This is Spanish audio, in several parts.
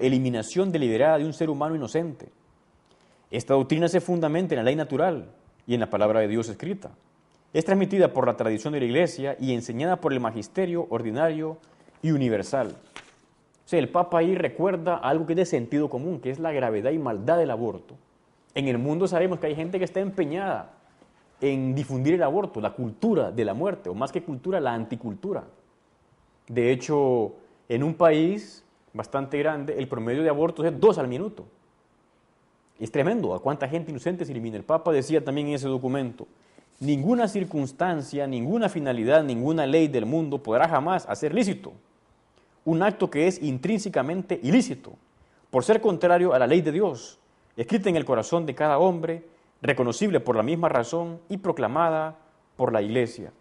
eliminación deliberada de un ser humano inocente. Esta doctrina se fundamenta en la ley natural y en la palabra de Dios escrita. Es transmitida por la tradición de la Iglesia y enseñada por el magisterio ordinario y universal. O sea, el Papa ahí recuerda algo que es de sentido común, que es la gravedad y maldad del aborto. En el mundo sabemos que hay gente que está empeñada en difundir el aborto, la cultura de la muerte, o más que cultura, la anticultura. De hecho, en un país bastante grande, el promedio de abortos es 2 al minuto. Es tremendo, a cuánta gente inocente se elimina. El Papa decía también en ese documento, ninguna circunstancia, ninguna finalidad, ninguna ley del mundo podrá jamás hacer lícito un acto que es intrínsecamente ilícito, por ser contrario a la ley de Dios, escrita en el corazón de cada hombre, reconocible por la misma razón y proclamada por la Iglesia.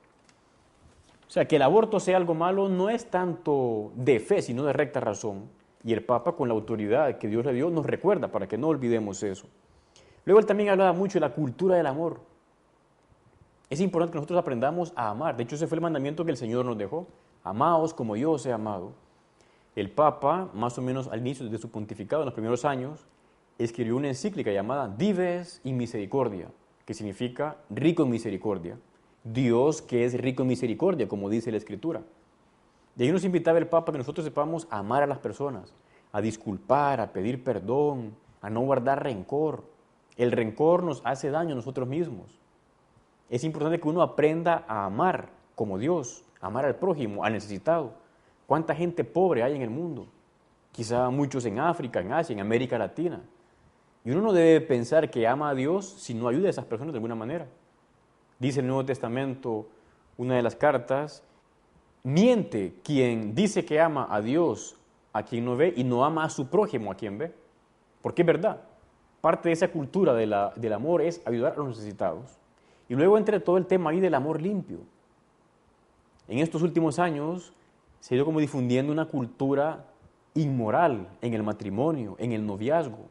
O sea, que el aborto sea algo malo no es tanto de fe, sino de recta razón. Y el Papa, con la autoridad que Dios le dio, nos recuerda para que no olvidemos eso. Luego él también hablaba mucho de la cultura del amor. Es importante que nosotros aprendamos a amar. De hecho, ese fue el mandamiento que el Señor nos dejó. Amaos como yo os he amado. El Papa, más o menos al inicio de su pontificado, en los primeros años, escribió una encíclica llamada Dives in Misericordia, que significa rico en misericordia. Dios que es rico en misericordia, como dice la Escritura. De ahí nos invitaba el Papa que nosotros sepamos amar a las personas, a disculpar, a pedir perdón, a no guardar rencor. El rencor nos hace daño a nosotros mismos. Es importante que uno aprenda a amar como Dios, amar al prójimo, al necesitado. ¿Cuánta gente pobre hay en el mundo? Quizá muchos en África, en Asia, en América Latina. Y uno no debe pensar que ama a Dios si no ayuda a esas personas de alguna manera. Dice el Nuevo Testamento, una de las cartas, miente quien dice que ama a Dios a quien no ve y no ama a su prójimo a quien ve. Porque es verdad, parte de esa cultura del amor es ayudar a los necesitados. Y luego entra todo el tema ahí del amor limpio. En estos últimos años se ha ido como difundiendo una cultura inmoral en el matrimonio, en el noviazgo.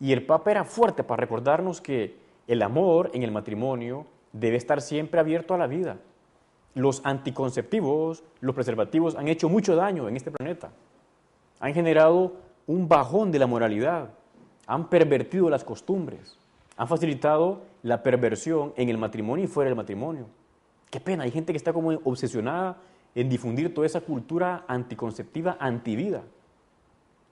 Y el Papa era fuerte para recordarnos que el amor en el matrimonio debe estar siempre abierto a la vida. Los anticonceptivos, los preservativos han hecho mucho daño en este planeta. Han generado un bajón de la moralidad, han pervertido las costumbres, han facilitado la perversión en el matrimonio y fuera del matrimonio. Qué pena, hay gente que está como obsesionada en difundir toda esa cultura anticonceptiva, antivida,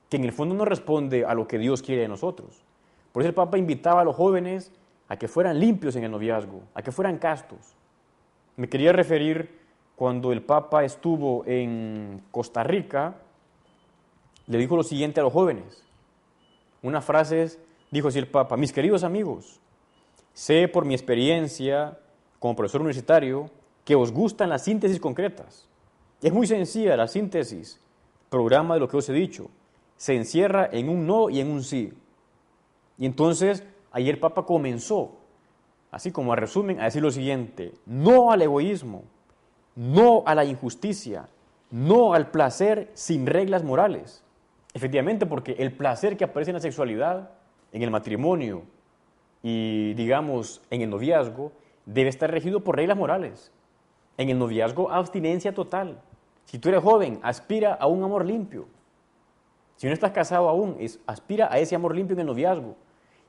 que en el fondo no responde a lo que Dios quiere de nosotros. Por eso el Papa invitaba a los jóvenes a que fueran limpios en el noviazgo, a que fueran castos. Me quería referir cuando el Papa estuvo en Costa Rica, le dijo lo siguiente a los jóvenes. Unas frases, dijo así el Papa: mis queridos amigos, sé por mi experiencia como profesor universitario que os gustan las síntesis concretas. Es muy sencilla la síntesis, programa de lo que os he dicho. Se encierra en un no y en un sí. Y entonces, ayer el Papa comenzó, así como a resumen, a decir lo siguiente: no al egoísmo, no a la injusticia, no al placer sin reglas morales. Efectivamente, porque el placer que aparece en la sexualidad, en el matrimonio y, digamos, en el noviazgo, debe estar regido por reglas morales. En el noviazgo, abstinencia total. Si tú eres joven, aspira a un amor limpio. Si no estás casado aún, aspira a ese amor limpio en el noviazgo.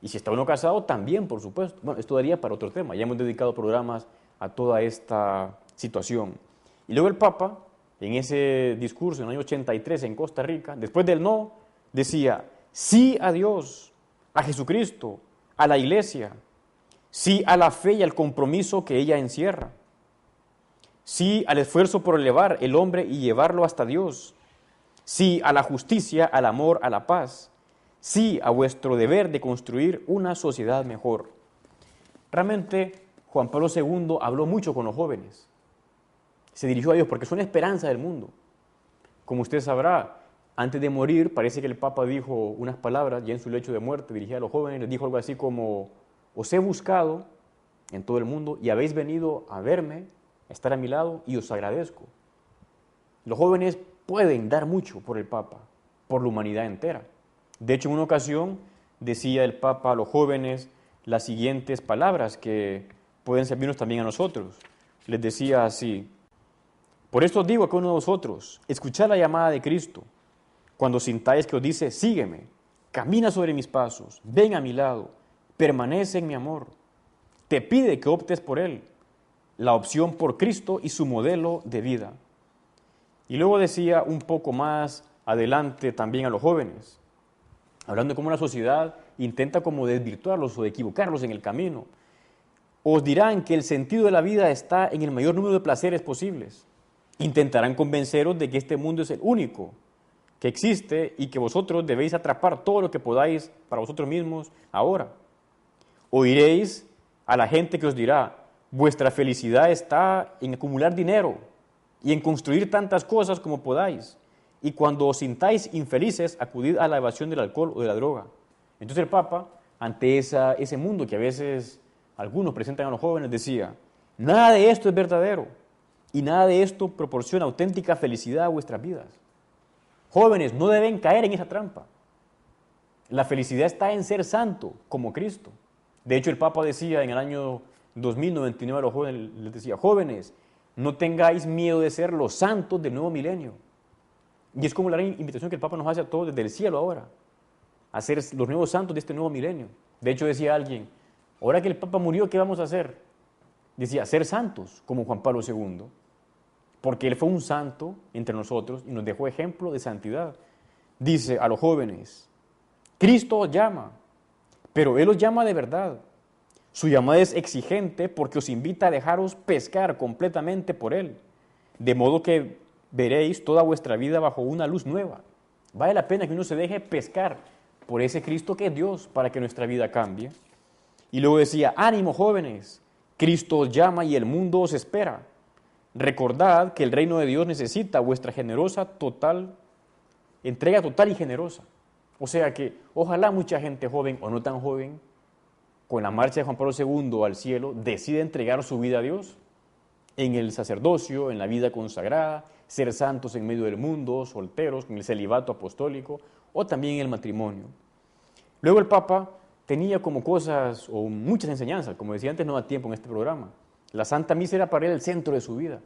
Y si está uno casado, también, por supuesto. Bueno, esto daría para otro tema. Ya hemos dedicado programas a toda esta situación. Y luego el Papa, en ese discurso en el año 83 en Costa Rica, después del no, decía: sí a Dios, a Jesucristo, a la Iglesia, sí a la fe y al compromiso que ella encierra, sí al esfuerzo por elevar el hombre y llevarlo hasta Dios, sí a la justicia, al amor, a la paz, sí a vuestro deber de construir una sociedad mejor. Realmente Juan Pablo II habló mucho con los jóvenes, se dirigió a ellos porque son la esperanza del mundo. Como usted sabrá, antes de morir parece que el Papa dijo unas palabras ya en su lecho de muerte, dirigida a los jóvenes, les dijo algo así como: os he buscado en todo el mundo y habéis venido a verme, a estar a mi lado, y os agradezco. Los jóvenes pueden dar mucho por el Papa, por la humanidad entera. De hecho, en una ocasión decía el Papa a los jóvenes las siguientes palabras que pueden servirnos también a nosotros. Les decía así: por esto os digo a cada uno de vosotros, escuchad la llamada de Cristo, cuando sintáis que os dice, sígueme, camina sobre mis pasos, ven a mi lado, permanece en mi amor. Te pide que optes por Él, la opción por Cristo y su modelo de vida. Y luego decía un poco más adelante también a los jóvenes, hablando de cómo la sociedad intenta como desvirtuarlos o equivocarlos en el camino. Os dirán que el sentido de la vida está en el mayor número de placeres posibles. Intentarán convenceros de que este mundo es el único que existe y que vosotros debéis atrapar todo lo que podáis para vosotros mismos ahora. Oiréis a la gente que os dirá, vuestra felicidad está en acumular dinero y en construir tantas cosas como podáis. Y cuando os sintáis infelices, acudid a la evasión del alcohol o de la droga. Entonces el Papa, ante ese mundo que a veces algunos presentan a los jóvenes, decía, nada de esto es verdadero y nada de esto proporciona auténtica felicidad a vuestras vidas. Jóvenes, no deben caer en esa trampa. La felicidad está en ser santo, como Cristo. De hecho, el Papa decía en el año 2099 a los jóvenes, les decía, jóvenes, no tengáis miedo de ser los santos del nuevo milenio. Y es como la gran invitación que el Papa nos hace a todos desde el cielo ahora, a ser los nuevos santos de este nuevo milenio. De hecho, decía alguien, ahora que el Papa murió, ¿qué vamos a hacer? Decía, ser santos, como Juan Pablo II, porque él fue un santo entre nosotros y nos dejó ejemplo de santidad. Dice a los jóvenes, Cristo os llama, pero Él os llama de verdad. Su llamada es exigente porque os invita a dejaros pescar completamente por Él, de modo que veréis toda vuestra vida bajo una luz nueva. Vale la pena que uno se deje pescar por ese Cristo que es Dios para que nuestra vida cambie. Y luego decía, ánimo jóvenes, Cristo os llama y el mundo os espera. Recordad que el reino de Dios necesita vuestra entrega total y generosa. O sea que ojalá mucha gente joven o no tan joven, con la marcha de Juan Pablo II al cielo, decida entregar su vida a Dios en el sacerdocio, en la vida consagrada, ser santos en medio del mundo, solteros, con el celibato apostólico o también en el matrimonio. Luego el Papa tenía como cosas o muchas enseñanzas, como decía antes, no da tiempo en este programa. La Santa Misa era para él el centro de su vida.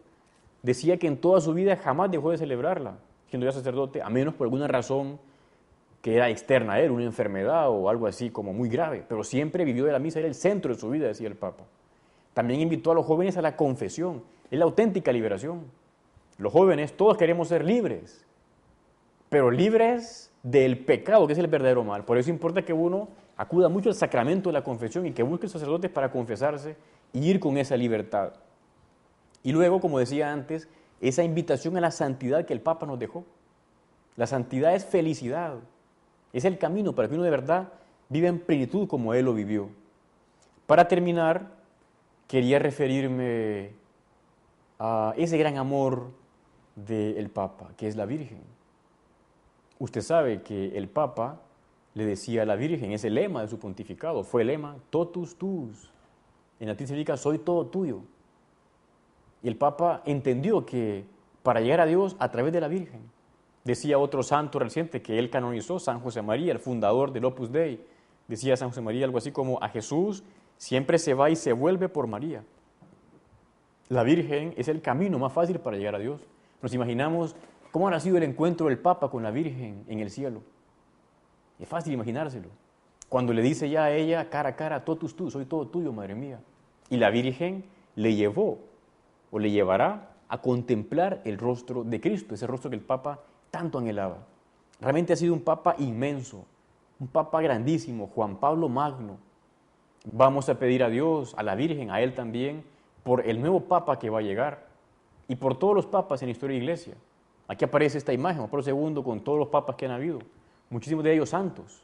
Decía que en toda su vida jamás dejó de celebrarla, siendo ya sacerdote, a menos por alguna razón que era externa a él, una enfermedad o algo así como muy grave, pero siempre vivió de la misa, era el centro de su vida, decía el Papa. También invitó a los jóvenes a la confesión, es la auténtica liberación. Los jóvenes, todos queremos ser libres, pero libres del pecado, que es el verdadero mal. Por eso importa que uno acuda mucho al sacramento de la confesión y que busque sacerdotes para confesarse y ir con esa libertad. Y luego, como decía antes, esa invitación a la santidad que el Papa nos dejó. La santidad es felicidad, es el camino para que uno de verdad viva en plenitud como Él lo vivió. Para terminar, quería referirme a ese gran amor del Papa, que es la Virgen. Usted sabe que el Papa le decía a la Virgen, ese lema de su pontificado, fue el lema totus tuus. En latín significa soy todo tuyo. Y el Papa entendió que para llegar a Dios a través de la Virgen, decía otro santo reciente que él canonizó, San José María, el fundador del Opus Dei, decía San José María algo así como, a Jesús siempre se va y se vuelve por María. La Virgen es el camino más fácil para llegar a Dios. Nos imaginamos cómo habrá sido el encuentro del Papa con la Virgen en el cielo. Es fácil imaginárselo. Cuando le dice ya a ella, cara a cara, totus tú, soy todo tuyo, madre mía. Y la Virgen le llevó o le llevará a contemplar el rostro de Cristo, ese rostro que el Papa tanto anhelaba. Realmente ha sido un Papa inmenso, un Papa grandísimo, Juan Pablo Magno. Vamos a pedir a Dios, a la Virgen, a Él también, por el nuevo Papa que va a llegar y por todos los papas en la historia de la Iglesia. Aquí aparece esta imagen, Juan Pablo II, con todos los papas que han habido, muchísimos de ellos santos.